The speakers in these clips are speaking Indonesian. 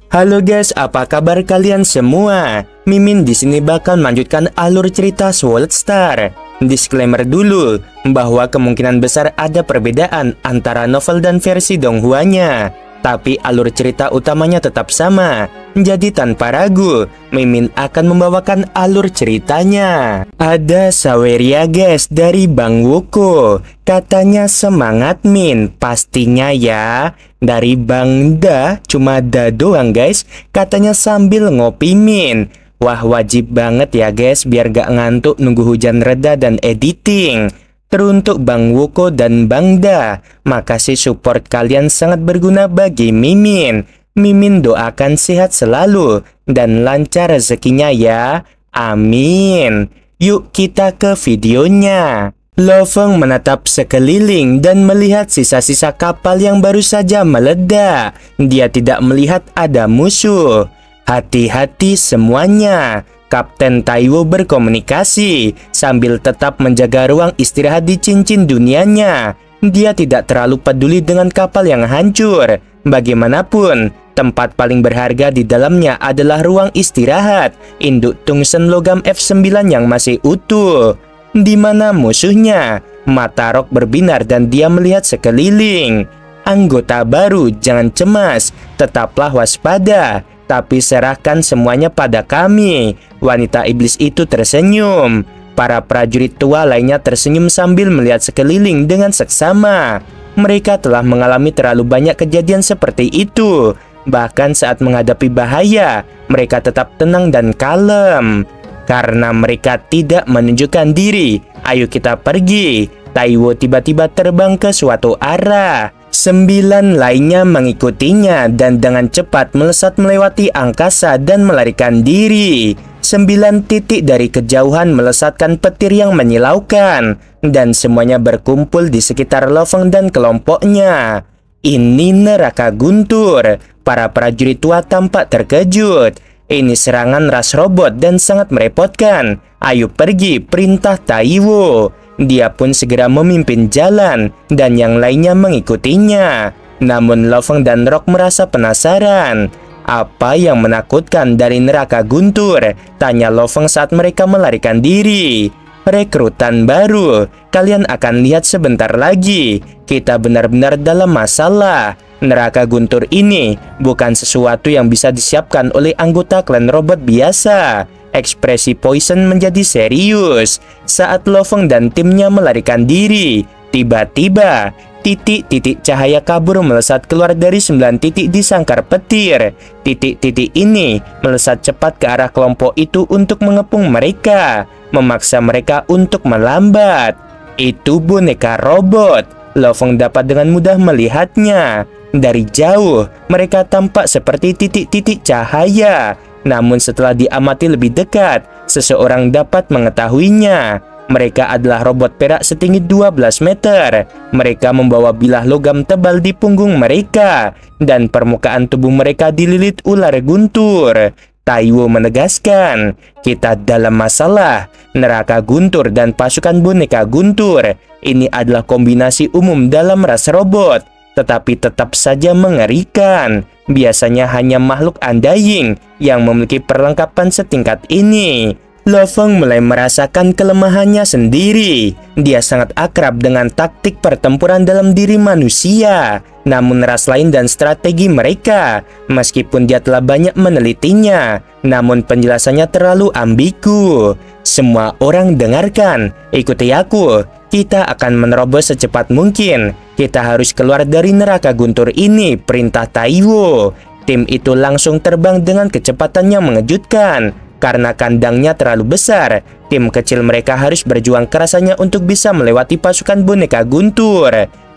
Halo guys, apa kabar kalian semua? Mimin di sini bakal melanjutkan alur cerita Sword Star. Disclaimer dulu bahwa kemungkinan besar ada perbedaan antara novel dan versi Donghua-nya, tapi alur cerita utamanya tetap sama. Jadi tanpa ragu, Mimin akan membawakan alur ceritanya. Ada Saweria guys dari Bang Woko. Katanya semangat Min, pastinya ya. Dari Bang Da, cuma Da doang guys. Katanya sambil ngopi Min. Wah, wajib banget ya guys, biar gak ngantuk nunggu hujan reda dan editing. Teruntuk Bang Woko dan Bang Da, makasih support kalian sangat berguna bagi Mimin. Mimin doakan sehat selalu dan lancar rezekinya ya. Amin. Yuk kita ke videonya. Lo Feng menatap sekeliling dan melihat sisa-sisa kapal yang baru saja meledak. Dia tidak melihat ada musuh. Hati-hati semuanya. Kapten Taiwo berkomunikasi sambil tetap menjaga ruang istirahat di cincin dunianya. Dia tidak terlalu peduli dengan kapal yang hancur. Bagaimanapun, tempat paling berharga di dalamnya adalah ruang istirahat induk tungsten logam F9 yang masih utuh. Di mana musuhnya? Mata Rock berbinar dan dia melihat sekeliling. Anggota baru, jangan cemas, tetaplah waspada. Tapi serahkan semuanya pada kami. Wanita iblis itu tersenyum. Para prajurit tua lainnya tersenyum sambil melihat sekeliling dengan seksama. Mereka telah mengalami terlalu banyak kejadian seperti itu. Bahkan saat menghadapi bahaya, mereka tetap tenang dan kalem. Karena mereka tidak menunjukkan diri, ayo kita pergi. Taiwo tiba-tiba terbang ke suatu arah. 9 lainnya mengikutinya dan dengan cepat melesat melewati angkasa dan melarikan diri. 9 titik dari kejauhan melesatkan petir yang menyilaukan dan semuanya berkumpul di sekitar Lo Feng dan kelompoknya. Ini neraka guntur. Para prajurit tua tampak terkejut. Ini serangan ras robot dan sangat merepotkan. Ayo pergi, perintah Taiwo. Dia pun segera memimpin jalan dan yang lainnya mengikutinya. Namun Lo Feng dan Rock merasa penasaran. Apa yang menakutkan dari neraka guntur? Tanya Lo Feng saat mereka melarikan diri. Rekrutan baru. Kalian akan lihat sebentar lagi. Kita benar-benar dalam masalah. Neraka guntur ini bukan sesuatu yang bisa disiapkan oleh anggota klan robot biasa. Ekspresi Poison menjadi serius saat Lo Feng dan timnya melarikan diri. Tiba-tiba, titik-titik cahaya kabur melesat keluar dari 9 titik di sangkar petir. Titik-titik ini melesat cepat ke arah kelompok itu untuk mengepung mereka, memaksa mereka untuk melambat. Itu boneka robot. Lo Feng dapat dengan mudah melihatnya. Dari jauh, mereka tampak seperti titik-titik cahaya. Namun setelah diamati lebih dekat, seseorang dapat mengetahuinya. Mereka adalah robot perak setinggi 12 meter. Mereka membawa bilah logam tebal di punggung mereka. Dan permukaan tubuh mereka dililit ular guntur. Taiwo menegaskan, kita dalam masalah. Neraka guntur dan pasukan boneka guntur. Ini adalah kombinasi umum dalam ras robot, tetapi tetap saja mengerikan. Biasanya hanya makhluk undying yang memiliki perlengkapan setingkat ini. Lo Feng mulai merasakan kelemahannya sendiri. Dia sangat akrab dengan taktik pertempuran dalam diri manusia, namun ras lain dan strategi mereka. Meskipun dia telah banyak menelitinya, namun penjelasannya terlalu ambigu. Semua orang dengarkan, ikuti aku. Kita akan menerobos secepat mungkin. Kita harus keluar dari neraka guntur ini, perintah Taiwo. Tim itu langsung terbang dengan kecepatan yang mengejutkan. Karena kandangnya terlalu besar, tim kecil mereka harus berjuang kerasanya untuk bisa melewati pasukan boneka guntur.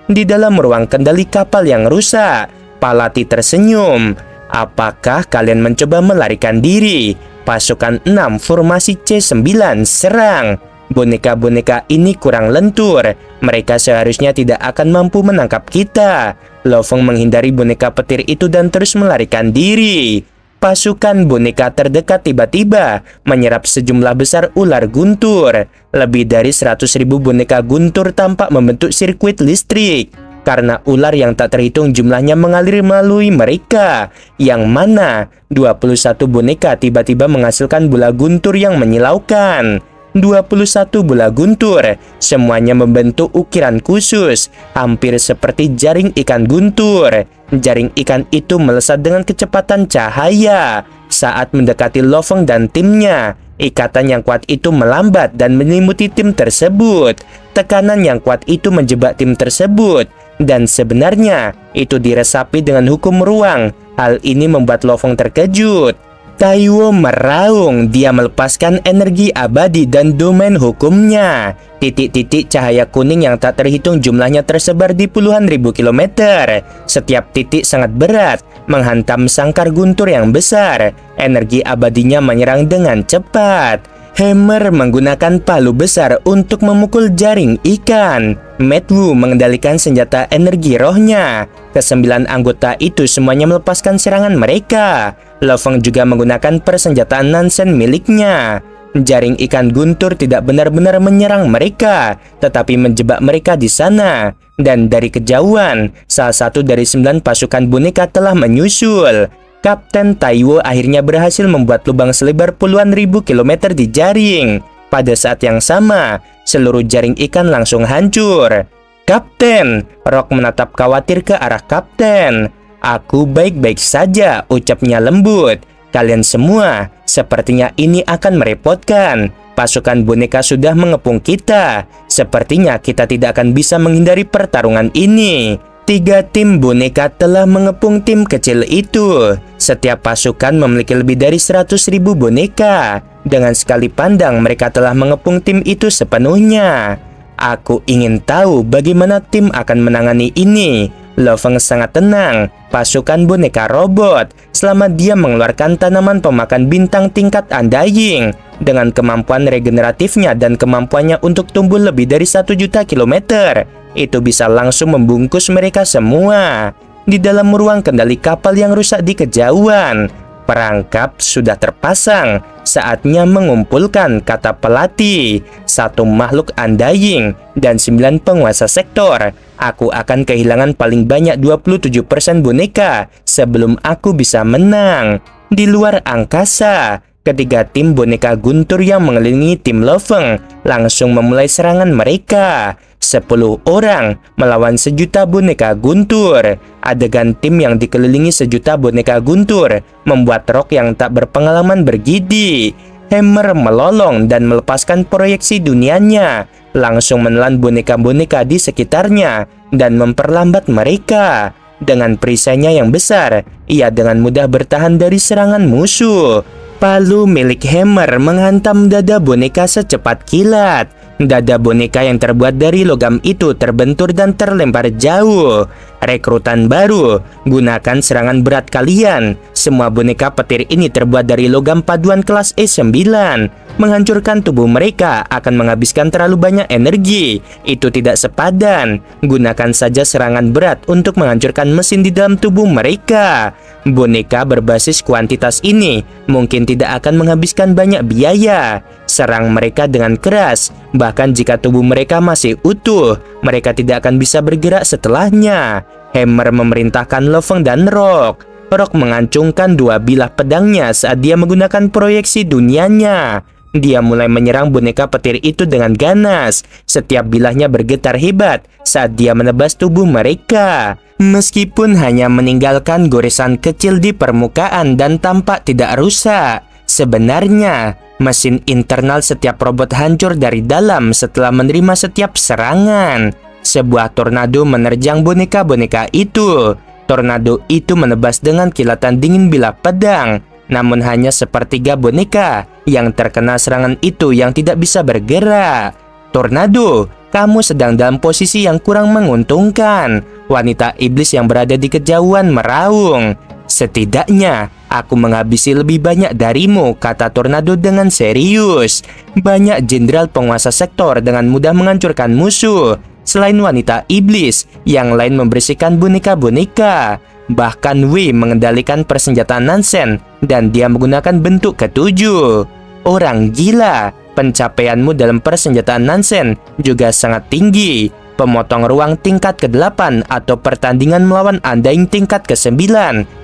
Di dalam ruang kendali kapal yang rusak, Palati tersenyum. Apakah kalian mencoba melarikan diri? Pasukan 6 formasi C9 serang. Boneka-boneka ini kurang lentur. Mereka seharusnya tidak akan mampu menangkap kita. Lo Feng menghindari boneka petir itu dan terus melarikan diri. Pasukan boneka terdekat tiba-tiba menyerap sejumlah besar ular guntur. Lebih dari 100.000 boneka guntur tampak membentuk sirkuit listrik. karena ular yang tak terhitung jumlahnya mengalir melalui mereka, yang mana 21 boneka tiba-tiba menghasilkan bola guntur yang menyilaukan. 21 bola guntur, semuanya membentuk ukiran khusus, hampir seperti jaring ikan guntur. Jaring ikan itu melesat dengan kecepatan cahaya. Saat mendekati Lo Feng dan timnya, ikatan yang kuat itu melambat dan menyelimuti tim tersebut. Tekanan yang kuat itu menjebak tim tersebut, dan sebenarnya itu diresapi dengan hukum ruang. Hal ini membuat Lo Feng terkejut. Taiwo meraung, dia melepaskan energi abadi dan domain hukumnya. Titik-titik cahaya kuning yang tak terhitung jumlahnya tersebar di puluhan ribu kilometer. Setiap titik sangat berat, menghantam sangkar guntur yang besar. Energi abadinya menyerang dengan cepat. Hammer menggunakan palu besar untuk memukul jaring ikan. Matt Wu mengendalikan senjata energi rohnya. Kesembilan anggota itu semuanya melepaskan serangan mereka. Lo Feng juga menggunakan persenjataan Nansen miliknya. Jaring ikan guntur tidak benar-benar menyerang mereka, tetapi menjebak mereka di sana. Dan dari kejauhan, salah satu dari 9 pasukan boneka telah menyusul. Kapten Taiwo akhirnya berhasil membuat lubang selebar puluhan ribu kilometer di jaring. Pada saat yang sama, seluruh jaring ikan langsung hancur. "Kapten!" Rock menatap khawatir ke arah Kapten. "Aku baik-baik saja," ucapnya lembut. "Kalian semua, sepertinya ini akan merepotkan. Pasukan boneka sudah mengepung kita. Sepertinya kita tidak akan bisa menghindari pertarungan ini." 3 tim boneka telah mengepung tim kecil itu. Setiap pasukan memiliki lebih dari 100.000 boneka. Dengan sekali pandang mereka telah mengepung tim itu sepenuhnya. "Aku ingin tahu bagaimana tim akan menangani ini." Lo Feng sangat tenang. Pasukan boneka robot, selama dia mengeluarkan tanaman pemakan bintang tingkat Undying. Dengan kemampuan regeneratifnya dan kemampuannya untuk tumbuh lebih dari 1 juta kilometer, itu bisa langsung membungkus mereka semua. Di dalam ruang kendali kapal yang rusak di kejauhan, perangkap sudah terpasang. Saatnya mengumpulkan, kata pelatih. 1 makhluk Undying dan 9 penguasa sektor. Aku akan kehilangan paling banyak 27% boneka sebelum aku bisa menang. Di luar angkasa, ketiga tim boneka guntur yang mengelilingi tim Lo Feng langsung memulai serangan mereka. 10 orang melawan 1 juta boneka guntur. Adegan tim yang dikelilingi 1 juta boneka guntur membuat Rock yang tak berpengalaman bergidik. Hammer melolong dan melepaskan proyeksi dunianya, langsung menelan boneka-boneka di sekitarnya dan memperlambat mereka. Dengan perisainya yang besar, ia dengan mudah bertahan dari serangan musuh. Palu milik Hammer menghantam dada boneka secepat kilat. Dada boneka yang terbuat dari logam itu terbentur dan terlempar jauh. Rekrutan baru, gunakan serangan berat kalian. Semua boneka petir ini terbuat dari logam paduan kelas E9. Menghancurkan tubuh mereka akan menghabiskan terlalu banyak energi. Itu tidak sepadan. Gunakan saja serangan berat untuk menghancurkan mesin di dalam tubuh mereka. Boneka berbasis kuantitas ini mungkin tidak akan menghabiskan banyak biaya. Serang mereka dengan keras. Bahkan jika tubuh mereka masih utuh, mereka tidak akan bisa bergerak setelahnya. Hammer memerintahkan Lo Feng dan Rock. Rock mengancungkan 2 bilah pedangnya saat dia menggunakan proyeksi dunianya. Dia mulai menyerang boneka petir itu dengan ganas. Setiap bilahnya bergetar hebat saat dia menebas tubuh mereka. Meskipun hanya meninggalkan goresan kecil di permukaan dan tampak tidak rusak, sebenarnya mesin internal setiap robot hancur dari dalam setelah menerima setiap serangan. Sebuah tornado menerjang boneka-boneka itu. Tornado itu menebas dengan kilatan dingin bilah pedang. Namun hanya sepertiga boneka yang terkena serangan itu yang tidak bisa bergerak. "Tornado, kamu sedang dalam posisi yang kurang menguntungkan." Wanita iblis yang berada di kejauhan meraung. "Setidaknya aku menghabisi lebih banyak darimu," kata Tornado dengan serius. "Banyak jenderal penguasa sektor dengan mudah menghancurkan musuh. Selain wanita iblis, yang lain membersihkan boneka-boneka. Bahkan Wei mengendalikan persenjataan Nansen dan dia menggunakan bentuk ke-7. Orang gila, pencapaianmu dalam persenjataan Nansen juga sangat tinggi. Pemotong ruang tingkat ke-8 atau pertandingan melawan Undying tingkat ke-9?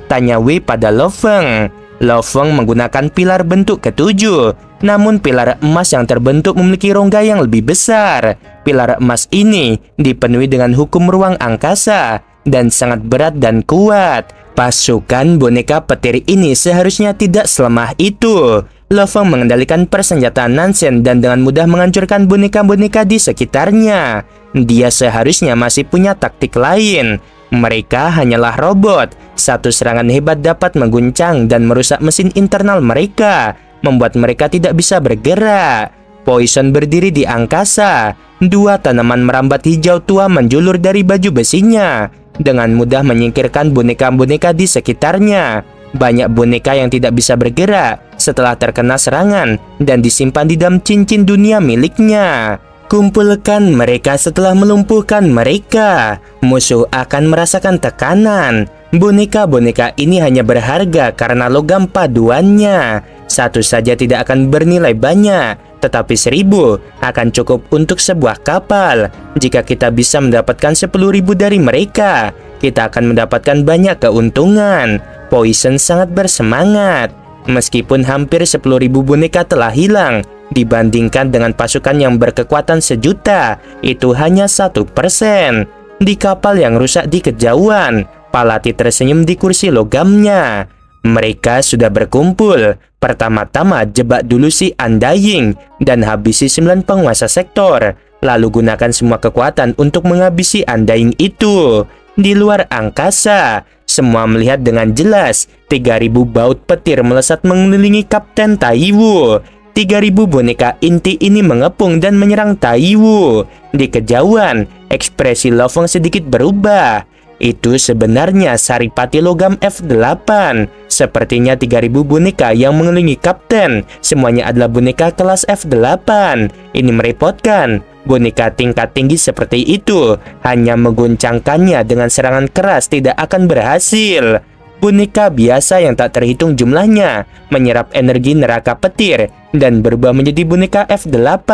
Tanya Wei pada Lo Feng. Lo Feng menggunakan pilar bentuk ke-7. Namun pilar emas yang terbentuk memiliki rongga yang lebih besar. Pilar emas ini dipenuhi dengan hukum ruang angkasa dan sangat berat dan kuat. Pasukan boneka petir ini seharusnya tidak selemah itu. Lo Feng mengendalikan persenjataan Nansen dan dengan mudah menghancurkan boneka-boneka di sekitarnya. Dia seharusnya masih punya taktik lain. Mereka hanyalah robot. Satu serangan hebat dapat mengguncang dan merusak mesin internal mereka, membuat mereka tidak bisa bergerak. Poison berdiri di angkasa. Dua tanaman merambat hijau tua menjulur dari baju besinya, dengan mudah menyingkirkan boneka-boneka di sekitarnya. Banyak boneka yang tidak bisa bergerak setelah terkena serangan dan disimpan di dalam cincin dunia miliknya. Kumpulkan mereka setelah melumpuhkan mereka. Musuh akan merasakan tekanan. Boneka-boneka ini hanya berharga karena logam paduannya. Satu saja tidak akan bernilai banyak, tetapi 1000 akan cukup untuk sebuah kapal. Jika kita bisa mendapatkan 10.000 dari mereka, kita akan mendapatkan banyak keuntungan. Poison sangat bersemangat. Meskipun hampir 10.000 boneka telah hilang, dibandingkan dengan pasukan yang berkekuatan 1.000.000, itu hanya 1%. Di kapal yang rusak di kejauhan, Palati tersenyum di kursi logamnya. Mereka sudah berkumpul. Pertama-tama jebak dulu si Undying dan habisi 9 penguasa sektor. Lalu gunakan semua kekuatan untuk menghabisi Undying itu. Di luar angkasa, semua melihat dengan jelas 3.000 baut petir melesat mengelilingi Kapten Taiwu. 3.000 boneka inti ini mengepung dan menyerang Taiwu. Di kejauhan, ekspresi Lo Feng sedikit berubah. Itu sebenarnya saripati logam F8. Sepertinya 3.000 boneka yang mengelilingi Kapten. Semuanya adalah boneka kelas F8. Ini merepotkan. Boneka tingkat tinggi seperti itu hanya mengguncangkannya dengan serangan keras tidak akan berhasil. Boneka biasa yang tak terhitung jumlahnya menyerap energi neraka petir dan berubah menjadi boneka F8,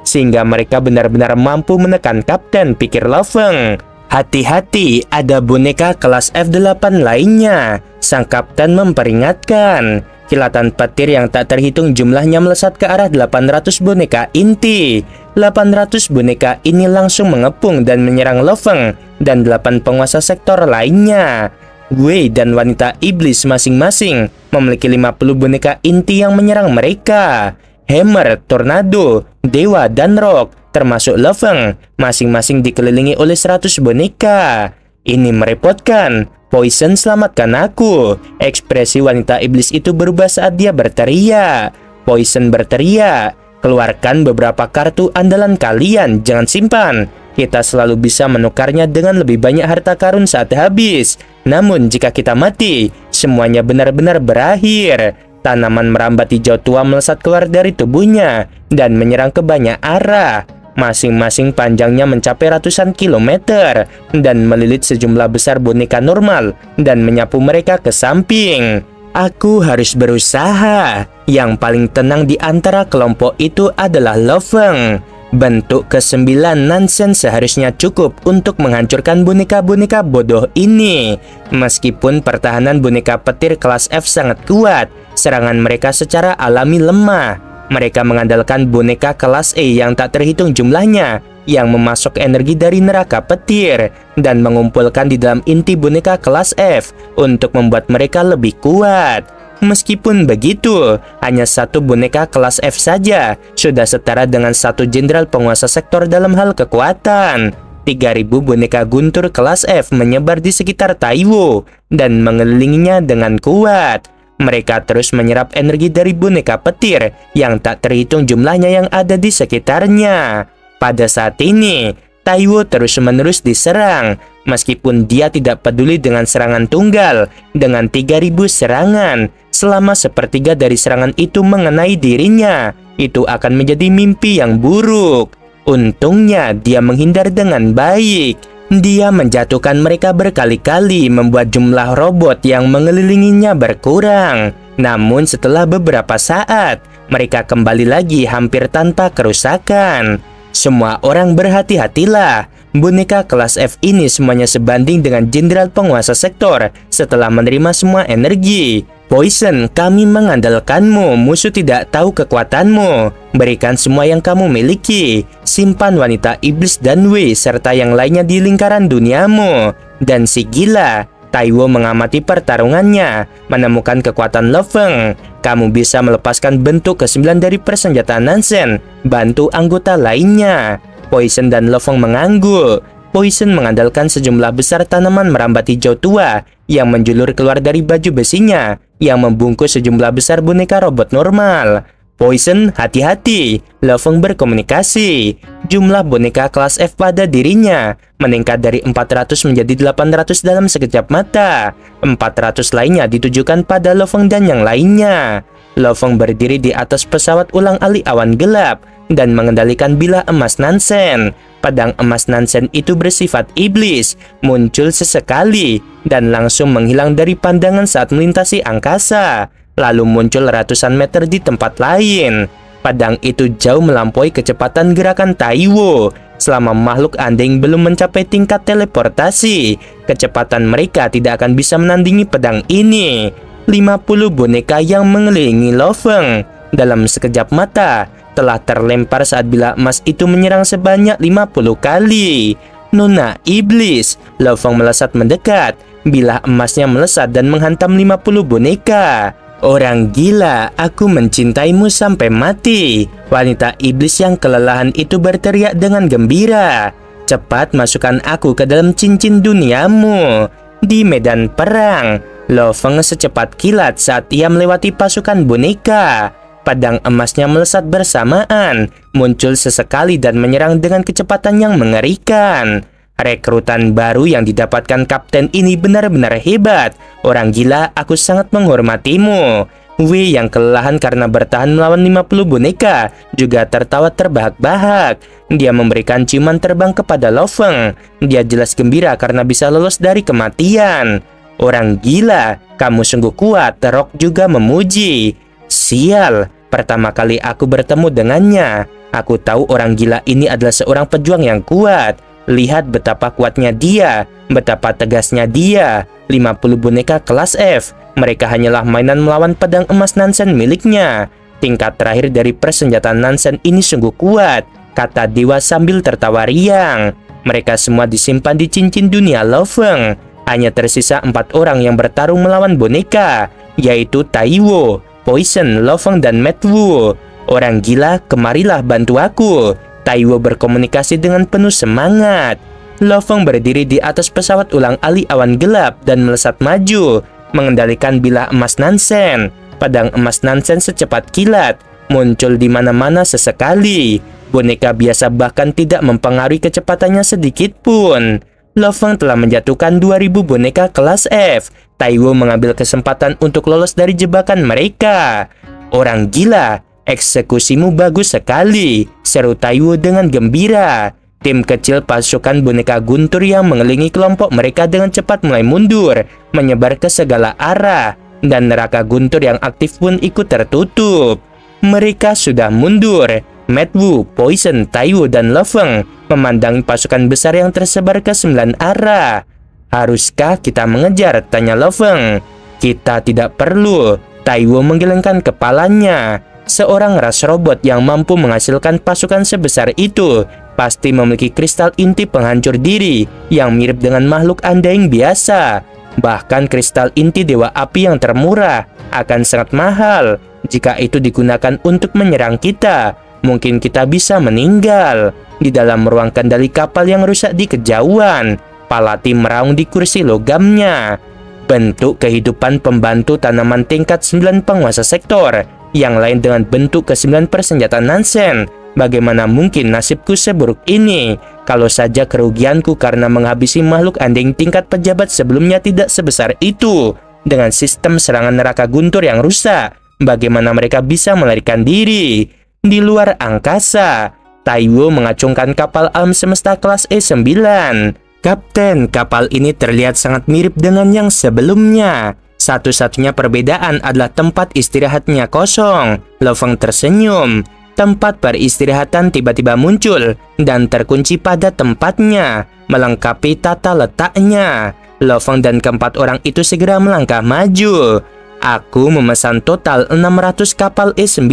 sehingga mereka benar-benar mampu menekan Kapten, pikir Lo Feng. Hati-hati, ada boneka kelas F8 lainnya. Sang Kapten memperingatkan. Kilatan petir yang tak terhitung jumlahnya melesat ke arah 800 boneka inti. 800 boneka ini langsung mengepung dan menyerang Lo Feng dan 8 penguasa sektor lainnya. Wei dan wanita iblis masing-masing memiliki 50 boneka inti yang menyerang mereka. Hammer, Tornado, Dewa, dan Rock, termasuk Lo Feng, masing-masing dikelilingi oleh 100 boneka. Ini merepotkan. Poison, selamatkan aku. Ekspresi wanita iblis itu berubah saat dia berteriak. Poison berteriak, keluarkan beberapa kartu andalan kalian, jangan simpan. Kita selalu bisa menukarnya dengan lebih banyak harta karun saat habis. Namun jika kita mati, semuanya benar-benar berakhir. Tanaman merambat hijau tua melesat keluar dari tubuhnya dan menyerang ke banyak arah. Masing-masing panjangnya mencapai ratusan kilometer dan melilit sejumlah besar boneka normal dan menyapu mereka ke samping. Aku harus berusaha. Yang paling tenang di antara kelompok itu adalah Lo Feng. Bentuk ke-9 Nansen seharusnya cukup untuk menghancurkan boneka-boneka bodoh ini. Meskipun pertahanan boneka petir kelas F sangat kuat, serangan mereka secara alami lemah. Mereka mengandalkan boneka kelas E yang tak terhitung jumlahnya, yang memasok energi dari neraka petir dan mengumpulkan di dalam inti boneka kelas F untuk membuat mereka lebih kuat. Meskipun begitu, hanya satu boneka kelas F saja sudah setara dengan satu jenderal penguasa sektor dalam hal kekuatan. 3.000 boneka guntur kelas F menyebar di sekitar Taiwu dan mengelilinginya dengan kuat. Mereka terus menyerap energi dari boneka petir yang tak terhitung jumlahnya yang ada di sekitarnya. Pada saat ini, Taiwu terus-menerus diserang. Meskipun dia tidak peduli dengan serangan tunggal, dengan 3.000 serangan, selama sepertiga dari serangan itu mengenai dirinya, itu akan menjadi mimpi yang buruk. Untungnya dia menghindar dengan baik. Dia menjatuhkan mereka berkali-kali, membuat jumlah robot yang mengelilinginya berkurang. Namun setelah beberapa saat, mereka kembali lagi hampir tanpa kerusakan. Semua orang berhati-hatilah. Boneka kelas F ini semuanya sebanding dengan jenderal penguasa sektor setelah menerima semua energi. Poison, kami mengandalkanmu, musuh tidak tahu kekuatanmu. Berikan semua yang kamu miliki. Simpan wanita iblis dan Wei serta yang lainnya di lingkaran duniamu. Dan si gila, Taiwo mengamati pertarungannya, menemukan kekuatan Lo Feng. Kamu bisa melepaskan bentuk ke-9 dari persenjataan Nansen. Bantu anggota lainnya. Poison dan Lo Feng mengangguk. Poison mengandalkan sejumlah besar tanaman merambat hijau tua yang menjulur keluar dari baju besinya yang membungkus sejumlah besar boneka robot normal. Poison, hati-hati. Lo Feng berkomunikasi. Jumlah boneka kelas F pada dirinya meningkat dari 400 menjadi 800 dalam sekejap mata. 400 lainnya ditujukan pada Lo Feng dan yang lainnya. Lo Feng berdiri di atas pesawat ulang-alik awan gelap dan mengendalikan bilah emas Nansen. Pedang emas Nansen itu bersifat iblis, muncul sesekali dan langsung menghilang dari pandangan saat melintasi angkasa, lalu muncul ratusan meter di tempat lain. Pedang itu jauh melampaui kecepatan gerakan Taiwo. Selama makhluk anding belum mencapai tingkat teleportasi, kecepatan mereka tidak akan bisa menandingi pedang ini. 50 boneka yang mengelilingi Lo Feng dalam sekejap mata telah terlempar saat bilah emas itu menyerang sebanyak 50 kali. Nona iblis, Lo Feng melesat mendekat. Bilah emasnya melesat dan menghantam 50 boneka. Orang gila, aku mencintaimu sampai mati. Wanita iblis yang kelelahan itu berteriak dengan gembira. Cepat masukkan aku ke dalam cincin duniamu. Di medan perang, Lo Feng secepat kilat saat ia melewati pasukan boneka. Pedang emasnya melesat bersamaan, muncul sesekali dan menyerang dengan kecepatan yang mengerikan. Rekrutan baru yang didapatkan kapten ini benar-benar hebat. Orang gila, aku sangat menghormatimu. Wei yang kelelahan karena bertahan melawan 50 boneka juga tertawa terbahak-bahak. Dia memberikan ciuman terbang kepada Lo Feng. Dia jelas gembira karena bisa lolos dari kematian. Orang gila, kamu sungguh kuat. Rock juga memuji. Sial, pertama kali aku bertemu dengannya. Aku tahu orang gila ini adalah seorang pejuang yang kuat. Lihat betapa kuatnya dia, betapa tegasnya dia. 50 boneka kelas F. Mereka hanyalah mainan melawan pedang emas Nansen miliknya. Tingkat terakhir dari persenjataan Nansen ini sungguh kuat, kata dewa sambil tertawa riang. Mereka semua disimpan di cincin dunia Lo Feng. Hanya tersisa 4 orang yang bertarung melawan boneka, yaitu Taiwo, Poison, Lo Feng, dan Matt Wu. Orang gila, kemarilah bantu aku. Taiwo berkomunikasi dengan penuh semangat. Lo Feng berdiri di atas pesawat ulang-alik awan gelap dan melesat maju, mengendalikan bilah emas Nansen. Pedang emas Nansen secepat kilat, muncul di mana-mana sesekali. Boneka biasa bahkan tidak mempengaruhi kecepatannya sedikit pun. Lo Feng telah menjatuhkan 2000 boneka kelas F. Taiwo mengambil kesempatan untuk lolos dari jebakan mereka. Orang gila, eksekusimu bagus sekali, seru Taiwo dengan gembira. Tim kecil pasukan boneka guntur yang mengelilingi kelompok mereka dengan cepat mulai mundur, menyebar ke segala arah, dan neraka guntur yang aktif pun ikut tertutup. Mereka sudah mundur. Matt Wu, Poison, Taiwo, dan Lo Feng memandangi pasukan besar yang tersebar ke 9 arah. Haruskah kita mengejar? Tanya Lo Feng. Kita tidak perlu. Taiwo menggelengkan kepalanya. Seorang ras robot yang mampu menghasilkan pasukan sebesar itu pasti memiliki kristal inti penghancur diri yang mirip dengan makhluk anding biasa. Bahkan kristal inti dewa api yang termurah akan sangat mahal. Jika itu digunakan untuk menyerang kita, mungkin kita bisa meninggal. Di dalam ruang kendali kapal yang rusak di kejauhan, Palati meraung di kursi logamnya. Bentuk kehidupan pembantu tanaman tingkat 9 penguasa sektor, yang lain dengan bentuk ke-9 persenjataan Nansen. Bagaimana mungkin nasibku seburuk ini? Kalau saja kerugianku karena menghabisi makhluk anding tingkat pejabat sebelumnya tidak sebesar itu. Dengan sistem serangan neraka guntur yang rusak, bagaimana mereka bisa melarikan diri? Di luar angkasa, Taiwo mengacungkan kapal alam semesta kelas E9. Kapten, kapal ini terlihat sangat mirip dengan yang sebelumnya. Satu-satunya perbedaan adalah tempat istirahatnya kosong. Lo Feng tersenyum. Tempat peristirahatan tiba-tiba muncul dan terkunci pada tempatnya, melengkapi tata letaknya. Lo Feng dan keempat orang itu segera melangkah maju. Aku memesan total 600 kapal E9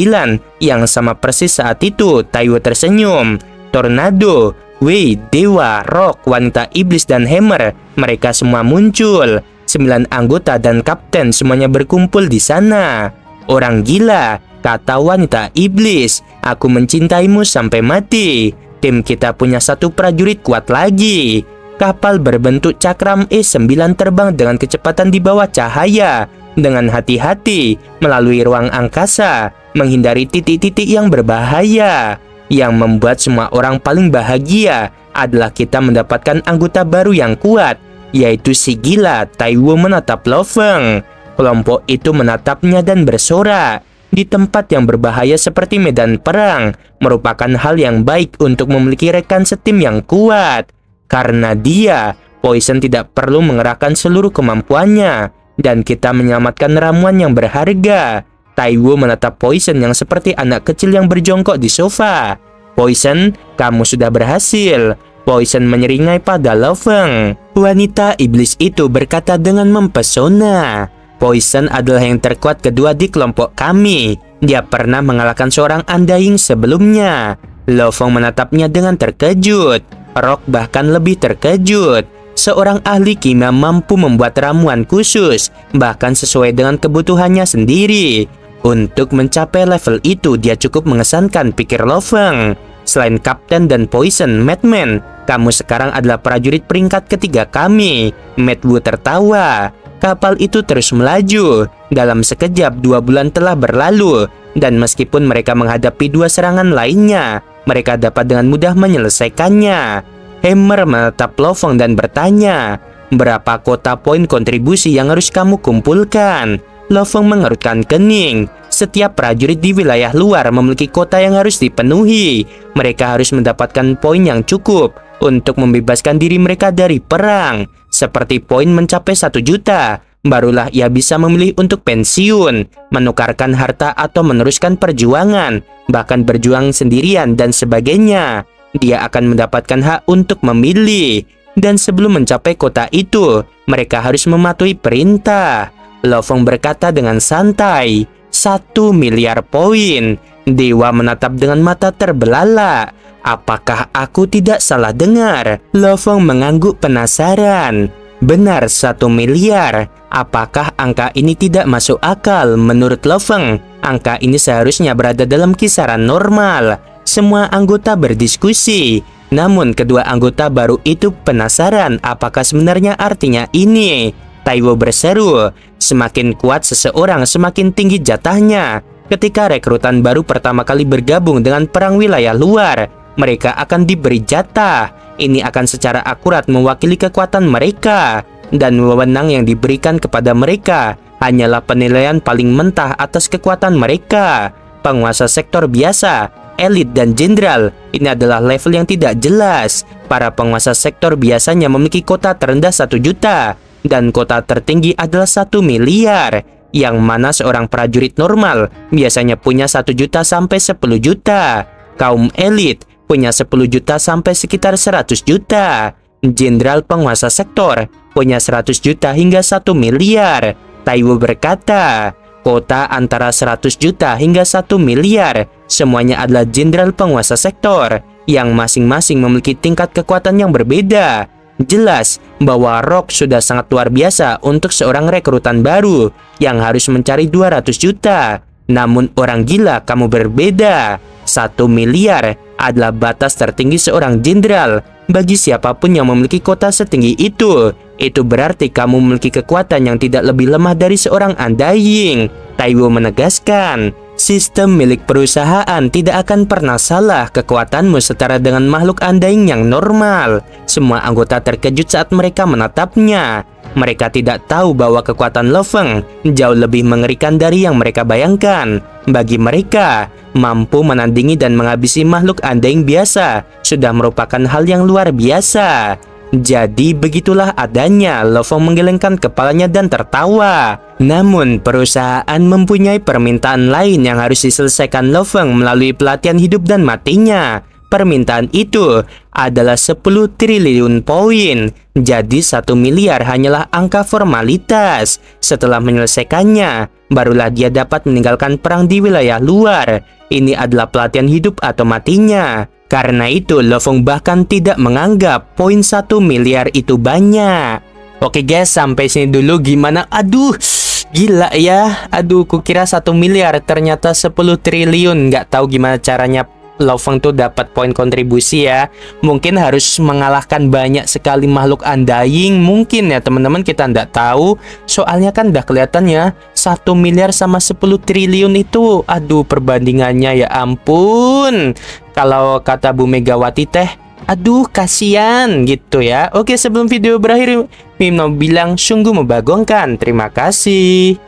yang sama persis saat itu. Taiwo tersenyum. Tornado, Wei, Dewa, Rock, Wanita Iblis, dan Hammer, mereka semua muncul. 9 anggota dan kapten semuanya berkumpul di sana. Orang gila, kata Wanita Iblis, aku mencintaimu sampai mati. Tim kita punya satu prajurit kuat lagi. Kapal berbentuk cakram E9 terbang dengan kecepatan di bawah cahaya, dengan hati-hati melalui ruang angkasa, menghindari titik-titik yang berbahaya. Yang membuat semua orang paling bahagia adalah kita mendapatkan anggota baru yang kuat, yaitu si gila. Taiwo menatap Lo Feng. Kelompok itu menatapnya dan bersorak. Di tempat yang berbahaya seperti medan perang, merupakan hal yang baik untuk memiliki rekan setim yang kuat. Karena dia, Poison tidak perlu mengerahkan seluruh kemampuannya, dan kita menyelamatkan ramuan yang berharga. Taiwo menatap Poison yang seperti anak kecil yang berjongkok di sofa. Poison, kamu sudah berhasil. Poison menyeringai pada Lo Feng. Wanita iblis itu berkata dengan mempesona. Poison adalah yang terkuat kedua di kelompok kami. Dia pernah mengalahkan seorang Undying sebelumnya. Lo Feng menatapnya dengan terkejut. Rock bahkan lebih terkejut. Seorang ahli kimia mampu membuat ramuan khusus, bahkan sesuai dengan kebutuhannya sendiri. Untuk mencapai level itu, dia cukup mengesankan, pikir Lo Feng. Selain Kapten dan Poison, Madman, kamu sekarang adalah prajurit peringkat ketiga kami. Mad Wu tertawa. Kapal itu terus melaju. Dalam sekejap, 2 bulan telah berlalu, dan meskipun mereka menghadapi 2 serangan lainnya, mereka dapat dengan mudah menyelesaikannya. Hammer menatap Lo Feng dan bertanya, berapa kota poin kontribusi yang harus kamu kumpulkan? Lo Feng mengerutkan kening. Setiap prajurit di wilayah luar memiliki kota yang harus dipenuhi. Mereka harus mendapatkan poin yang cukup untuk membebaskan diri mereka dari perang. Seperti poin mencapai 1 juta, barulah ia bisa memilih untuk pensiun, menukarkan harta atau meneruskan perjuangan, bahkan berjuang sendirian dan sebagainya. Dia akan mendapatkan hak untuk memilih. Dan sebelum mencapai kota itu, mereka harus mematuhi perintah. Lo Feng berkata dengan santai, 1 miliar poin. Dewa menatap dengan mata terbelalak. Apakah aku tidak salah dengar? Lo Feng mengangguk penasaran. Benar, 1 miliar. Apakah angka ini tidak masuk akal? Menurut Lo Feng, angka ini seharusnya berada dalam kisaran normal. Semua anggota berdiskusi. Namun kedua anggota baru itu penasaran apakah sebenarnya artinya ini. Taiwo berseru, semakin kuat seseorang semakin tinggi jatahnya. Ketika rekrutan baru pertama kali bergabung dengan perang wilayah luar, mereka akan diberi jatah. Ini akan secara akurat mewakili kekuatan mereka. Dan wewenang yang diberikan kepada mereka hanyalah penilaian paling mentah atas kekuatan mereka. Penguasa sektor biasa, elit, dan jenderal, ini adalah level yang tidak jelas. Para penguasa sektor biasanya memiliki kota terendah 1 juta. Dan kota tertinggi adalah 1 miliar, yang mana seorang prajurit normal biasanya punya 1 juta sampai 10 juta. Kaum elit punya 10 juta sampai sekitar 100 juta. Jenderal penguasa sektor punya 100 juta hingga 1 miliar. Taiwo berkata, kota antara 100 juta hingga 1 miliar, semuanya adalah jenderal penguasa sektor, yang masing-masing memiliki tingkat kekuatan yang berbeda. Jelas bahwa Rock sudah sangat luar biasa untuk seorang rekrutan baru yang harus mencari 200 juta. Namun orang gila, kamu berbeda. 1 miliar adalah batas tertinggi seorang jenderal bagi siapapun yang memiliki kota setinggi itu. Itu berarti kamu memiliki kekuatan yang tidak lebih lemah dari seorang Undying. Taiwo menegaskan, sistem milik perusahaan tidak akan pernah salah. Kekuatanmu setara dengan makhluk Undying yang normal. Semua anggota terkejut saat mereka menatapnya. Mereka tidak tahu bahwa kekuatan Lo Feng jauh lebih mengerikan dari yang mereka bayangkan. Bagi mereka, mampu menandingi dan menghabisi makhluk Undying biasa sudah merupakan hal yang luar biasa. Jadi begitulah adanya. Lovong menggelengkan kepalanya dan tertawa. Namun perusahaan mempunyai permintaan lain yang harus diselesaikan Lovong melalui pelatihan hidup dan matinya. Permintaan itu adalah 10 triliun poin. Jadi 1 miliar hanyalah angka formalitas. Setelah menyelesaikannya, barulah dia dapat meninggalkan perang di wilayah luar. Ini adalah pelatihan hidup atau matinya. Karena itu, Lovong bahkan tidak menganggap poin 1 miliar itu banyak. Oke guys, sampai sini dulu. Gimana? Aduh, gila ya. Aduh, kukira 1 miliar, ternyata 10 triliun. Nggak tahu gimana caranya Lovong tuh dapat poin kontribusi ya. Mungkin harus mengalahkan banyak sekali makhluk undying. Mungkin ya teman-teman, kita nggak tahu. Soalnya kan udah kelihatan ya, 1 miliar sama 10 triliun itu, aduh perbandingannya ya ampun. Kalau kata Bu Megawati teh, aduh kasihan gitu ya. Oke, sebelum video berakhir, Mim mau bilang sungguh membagongkan. Terima kasih.